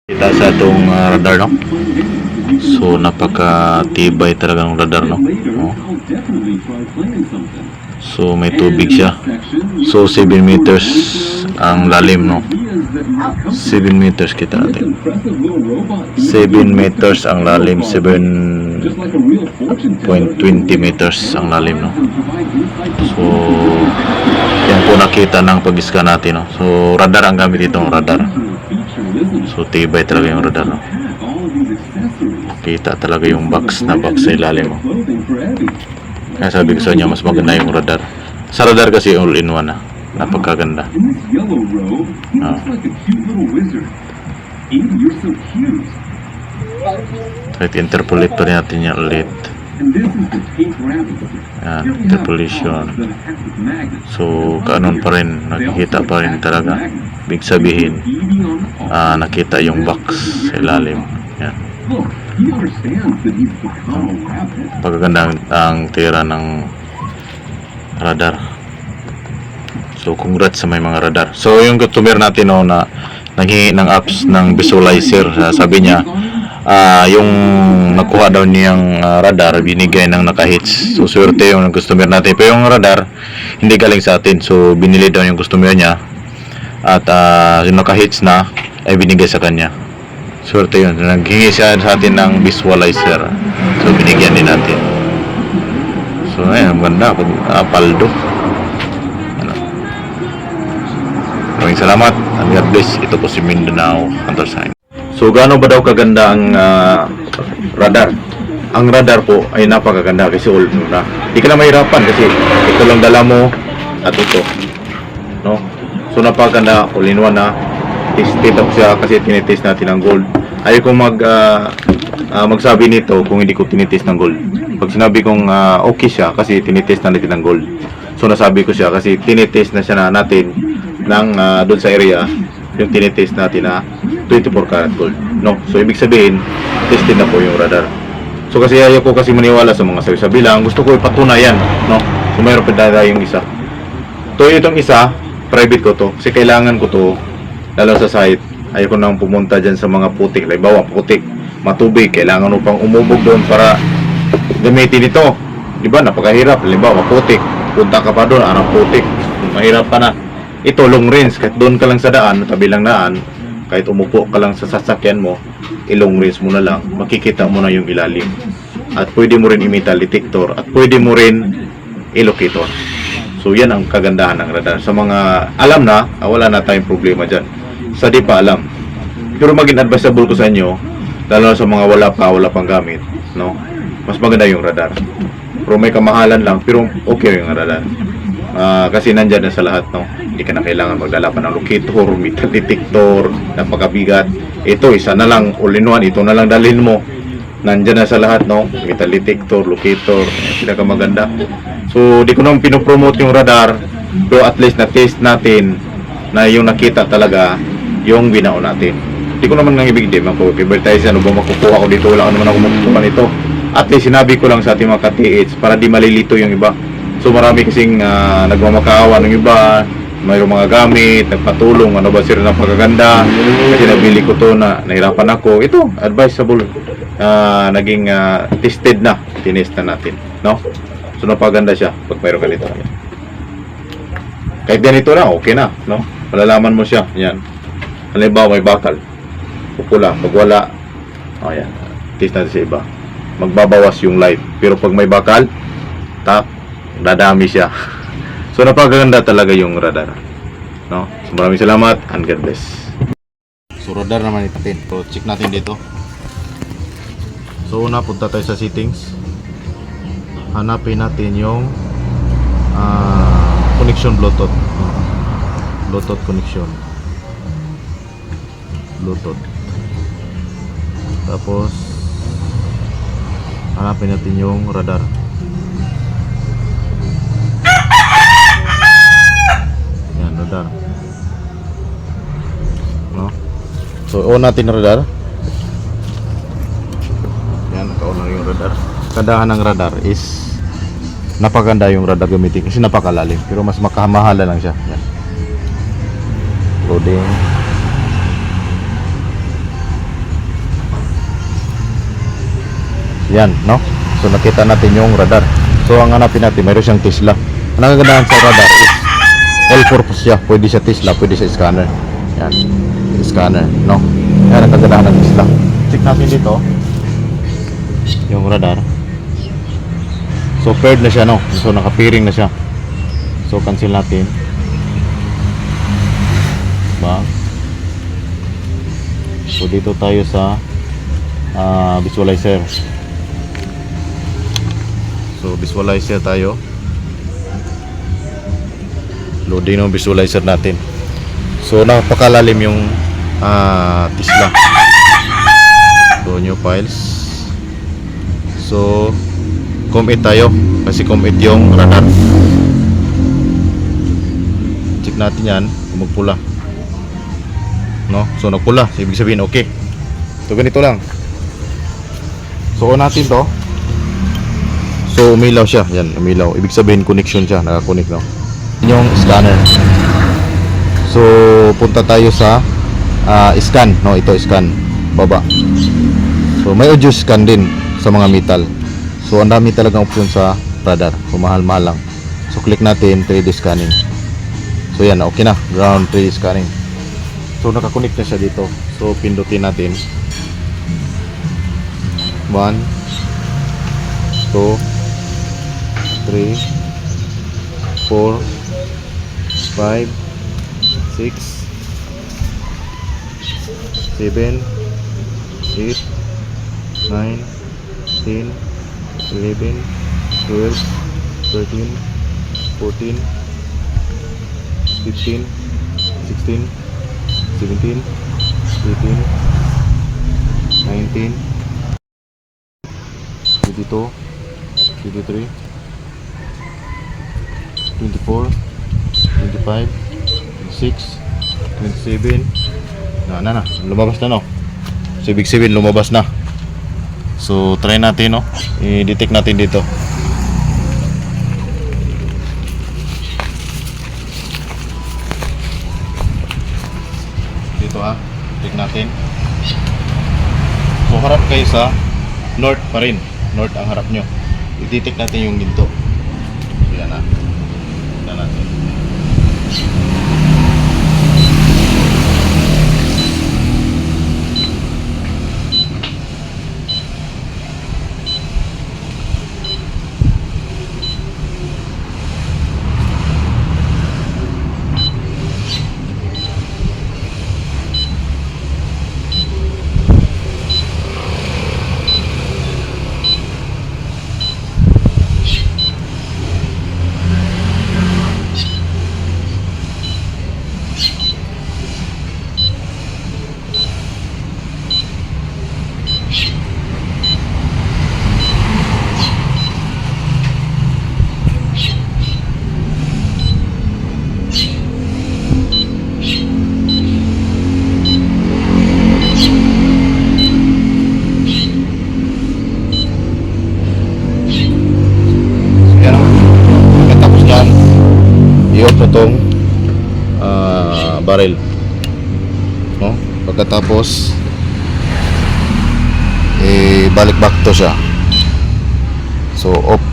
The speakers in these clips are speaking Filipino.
Kita sa itong radar, no? So napaka-tibay talaga ng radar, no? Oh. So may tubig siya. So 7 meters ang lalim, no? 7 meters kita natin. 7 meters ang lalim, 7.20 meters ang lalim, no? So yan po nakita ng pag-scan natin, no? So radar ang gamit dito, radar. So tibay talaga yung radar, no? Kita talaga yung box sa ilalim, no? Kaya sabi ko sa inyo, mas maganda yung radar. Sa radar kasi all-in-one, na napagkaganda. Kahit interpolate pa rin natin yung ulit. Yan, interpolation. So kanon pa rin, nakikita pa rin talaga. Ibig sabihin, nakita yung box sa ilalim. Yan. Pagkaganda ang tira ng radar. So congrats sa may mga radar. So yung customer natin, no, na nanghingi ng apps ng visualizer, sabi niya yung nakuha daw niyang radar binigay ng naka-hits. So swerte yung customer natin. Pero yung radar hindi galing sa atin. So binili daw yung customer niya at yung naka-hits na ay binigay sa kanya. Swerte yun. Naghingi siya sa atin ng visualizer. So binigyan din natin. So ayun, maganda pag paldo. Ano. Maraming salamat. And God bless. Ito po si Mindanao Countersign. So gaano ba daw kaganda ang radar? Ang radar po ay napakaganda kasi all na. Hindi ka na mahirapan kasi ito lang dala mo at ito, no? So napakaganda, all in one na. Tested up siya kasi tinitest natin ang gold. Ayaw kong magsabi nito kung hindi ko tinitest ng gold. Pag sinabi kong okay siya kasi tinitest na natin ng gold. So nasabi ko siya kasi tinitest na siya natin ng doon sa area yung tinitest natin na 24 karat gold, no? So ibig sabihin tested na po yung radar. So kasi ayaw ko kasi maniwala sa mga sabi-sabi lang, gusto ko ipatunayan, no? So mayroon pa yung isa. To itong isa, private ko to kasi kailangan ko to lalo sa site. Ayaw ko nang pumunta dyan sa mga putik, halimbawa putik, matubig, kailangan mo pang umubog doon para gamitin ito, di ba? Napakahirap, halimbawa putik, punta ka pa doon, anong putik, mahirap pa na. Ito long range, kahit doon ka lang sa daan, tabilang daan, kahit umupo ka lang sa sasakyan mo, long range mo na lang, makikita mo na yung ilalim. At pwede mo rin i-metal detector, at pwede mo rin i-locator. So yan ang kagandahan ng radar. Sa mga alam na, wala na tayong problema dyan. Sa di pa alam, pero maging advisable ko sa inyo, lalo sa mga wala pang gamit, no? Mas maganda yung radar. Pero may kamahalan lang, pero okay yung radar. Kasi nandyan na sa lahat, no? Hindi ka na kailangan magdala pa ng locator, metal detector, napakabigat. Ito, isa na lang, all-in-one, ito na lang dalhin mo. Nandyan na sa lahat, no? Metal detector, locator, pinakamaganda. So, di ko naman pinopromote yung radar, pero at least na-test natin na yung nakita talaga yung binao natin. Di ko naman nang ibig din mag-advertise, ano ba makukuha ko dito, wala naman ako makukuha nito. At least sinabi ko lang sa ating mga ka-TH para di malilito yung iba. So marami kasing nagmamakaawa ng iba, mayroong mga gamit, nagpatulong, ano ba sir ng pagaganda, kasi nabili ko to na nahirapan ako. Ito, advisable, naging tested na, tinest na natin, no? So napaganda siya pag mayroon ka dito. Kahit ganito na, okay na, no? Malalaman mo siya, yan. Halimbawa may bakal, pupula, pag wala, yan, test natin sa iba. Magbabawas yung light, pero pag may bakal, dadami siya. So napakaganda talaga yung radar, no? So maraming salamat and God bless. So radar naman natin. So check natin dito. So una, punta tayo sa settings. Hanapin natin yung connection Bluetooth. Bluetooth connection. Bluetooth. Tapos hanapin natin yung radar. Radar, no? So on natin radar. Yan, naka-on na yung radar. Kagandahan ng radar is napaganda yung radar gamitin kasi napakalalim, pero mas makamahala lang siya. Yan. Loading. Yan, no? So nakita natin yung radar. So ang hanapin natin, mayroon siyang Tesla. Ang kagandahan sa radar is all purpose siya. Pwede sa Tesla, pwede sa scanner. Yan, scanner, no? Yan ang kagandahan ng Tesla. Check natin dito yung radar. So paired na siya, no? So naka-pairing na siya. So cancel natin. Ba? So dito tayo sa visualizer. So visualizer tayo. Loading ng visualizer natin. So napakalalim yung Tesla. So new files. So COM8 tayo kasi COM8 yung radar. Check natin yan kung magpula, no? So nagpula, so ibig sabihin okay. So ganito lang. So on natin to. So umilaw siya, yan umilaw. Ibig sabihin connection siya, naka-connect, no? Yung scanner. So punta tayo sa scan, no? Ito scan baba. So may audio scan din sa mga metal. So ang dami talagang option sa radar. So mahal-mahal lang. So click natin 3D scanning. So yan, okay na. Ground 3D scanning. So nakakonect na siya dito. So pindutin natin 1 2 3 4 5 6 7 8 9 10 11 12 13 14 15 16 17 18 19 22 23 24 25 26 27 na lumabas na, no? So ibig sabihin lumabas na. So try natin, no? I-detect natin dito. Dito detect natin. So harap kayo sa north pa rin. North ang harap nyo. I-detect natin yung ginto. So yan na. Tignan natin. Itong barrel, no? Pagkatapos balik back to siya. So off.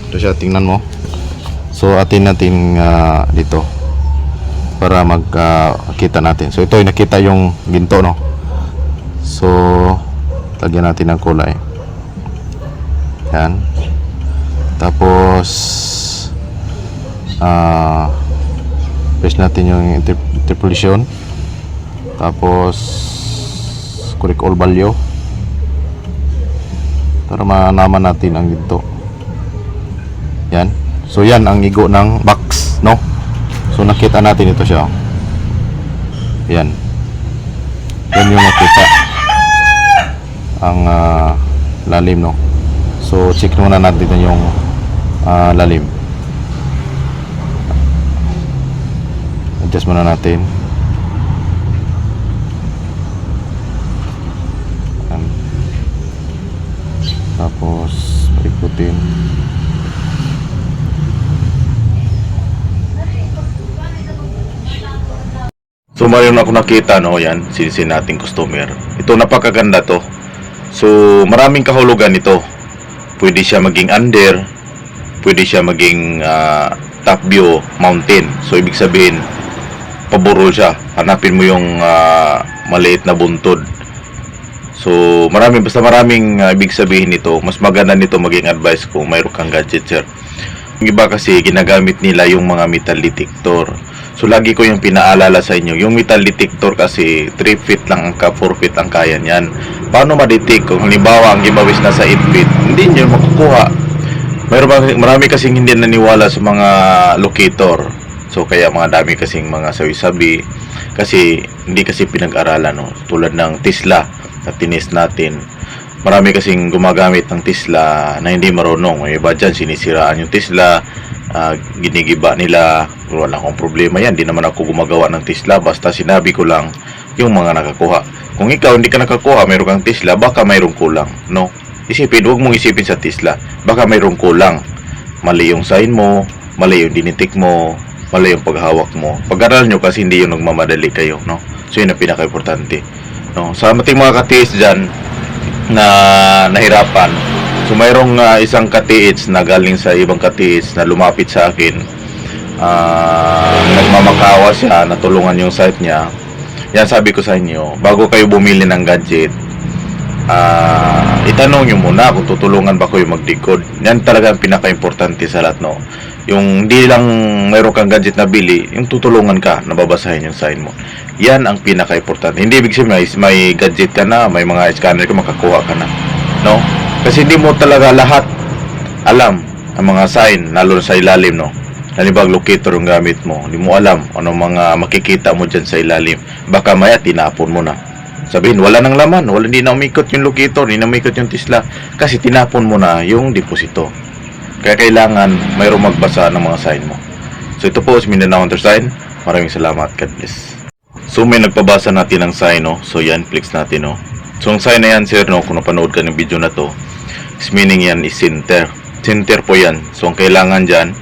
Ito siya, tingnan mo. So atin natin dito para magkita natin. So ito ay nakita yung ginto, no? So lagyan natin ng kulay. Yan. Tapos press natin yung interpolation. Tapos correct all value para malaman natin ang ginto. Yan. So yan ang igo ng box, no? So nakita natin ito siya. Yan. Yan yung nakita. Ang lalim, no? So check muna natin yung lalim. Adjust muna natin. Yan. Tapos paikutin. So mayroon ako nakita, no, yan, sinisin nating customer. Ito, napakaganda to. So maraming kahulugan ito. Pwede siya maging under, pwede siya maging top view mountain. So ibig sabihin, paborol siya. Hanapin mo yung maliit na buntod. So maraming ibig sabihin nito. Mas maganda nito maging advice kung mayroon kang gadget, sir. Yung iba kasi ginagamit nila yung mga metal detector. So lagi ko yung pinaalala sa inyo, yung metal detector kasi 3 feet lang ang 4 feet ang kaya niyan. Paano ma-detect kung halimbawa ang giveaways na sa 8 feet? Hindi niyo makukuha. Marami kasing hindi naniwala sa mga locator. So kaya mga dami kasing mga sabi-sabi kasi hindi kasi pinag-aralan, no. Tulad ng Tesla na tinis natin. Marami kasing gumagamit ng Tesla na hindi marunong. May iba dyan, sinisiraan yung Tesla, ginigiba nila. Wala akong problema yan. Di naman ako gumagawa ng Tesla. Basta sinabi ko lang yung mga nakakuha. Kung ikaw hindi ka nakakuha, mayroon kang Tesla, baka mayroong kulang, no? Isipin, huwag mong isipin sa Tesla. Baka mayroong kulang. Mali yung sign mo, mali yung dinitik mo, mali yung paghawak mo. Pag-aral nyo kasi hindi yung nagmamadali kayo, no? So yun ang pinaka-importante, no? Sa ating mga katiis dyan na nahirapan, so mayroong isang katiis na galing sa ibang katiis na lumapit sa akin. Nagmamakawa siya, natulungan yung site niya. Yan, sabi ko sa inyo, bago kayo bumili ng gadget, itanong nyo muna kung tutulungan ba kayo mag-decode. Yan talaga ang pinaka-importante sa lahat, no? Yung hindi lang mayroon kang gadget na bili, yung tutulungan ka, nababasahin yung sign mo. Yan ang pinaka-importante. Hindi ibig sabihin may gadget ka na, may mga scanner ka, makakuha ka na, no? Kasi hindi mo talaga lahat alam ang mga sign, lalo sa ilalim, no? Halimbawa, locator yung gamit mo, hindi mo alam anong mga makikita mo dyan sa ilalim. Baka maya tinapon mo na. Sabihin, wala nang laman, hindi na umikot yung locator, hindi na umikot yung Tesla, kasi tinapon mo na yung deposito. Kaya kailangan mayroong magbasa ng mga sign mo. So ito po si Mindanao Countersign. Maraming salamat. God bless. So may nagpabasa natin ng sign, no? So yan, flex natin, no? So ang sign na yan, sir, no, kung napanood ka ng video na to, is meaning yan is center. Center po yan. So ang kailangan dyan,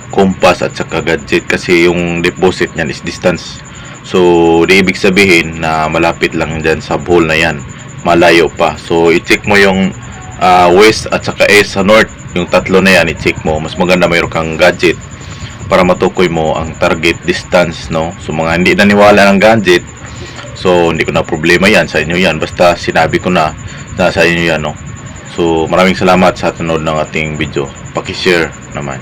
compass at saka gadget, kasi yung deposit niyan is distance. So di ibig sabihin na malapit lang dyan sa hole na yan, malayo pa. So i-check mo yung west at saka east sa north, yung tatlo na yan i-check mo. Mas maganda mayroon kang gadget para matukoy mo ang target distance, no? So mga hindi naniwala ng gadget, so hindi ko na problema yan, sa inyo yan, basta sinabi ko na sa inyo yan, no? So maraming salamat sa tunod ng ating video. Paki-share naman.